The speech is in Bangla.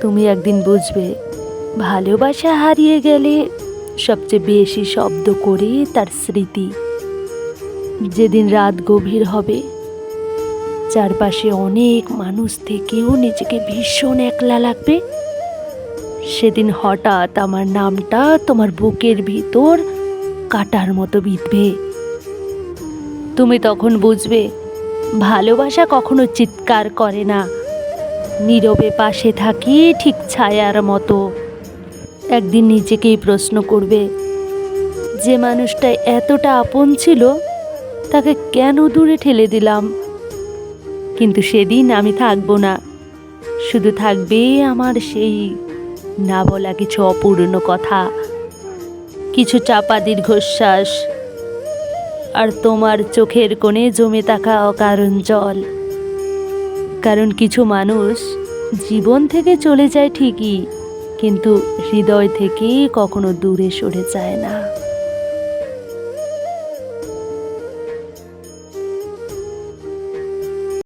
তুমি একদিন বুঝবে, ভালোবাসা হারিয়ে গেলে সবচেয়ে বেশি শব্দ করে তার স্মৃতি। যেদিন রাত গভীর হবে, চারপাশে অনেক মানুষ থেকেও নিজেকে ভীষণ একলা লাগবে, সেদিন হঠাৎ আমার নামটা তোমার বুকের ভিতর কাটার মতো বিঁধবে। তুমি তখন বুঝবে, ভালোবাসা কখনো চিৎকার করে না, নীরবে পাশে থাকি ঠিক ছায়ার মতো। একদিন নিজেকেই প্রশ্ন করবে, যে মানুষটা এতটা আপন ছিল তাকে কেন দূরে ঠেলে দিলাম। কিন্তু সেদিন আমি থাকবো না, শুধু থাকবে আমার সেই না বলা কিছু অপূর্ণ কথা, কিছু চাপা দীর্ঘশ্বাস, আর তোমার চোখের কোণে জমে থাকা অকারণ জল। কারণ কিছু মানুষ জীবন থেকে চলে যায় ঠিকই, কিন্তু হৃদয় থেকে কখনো দূরে সরে যায় না।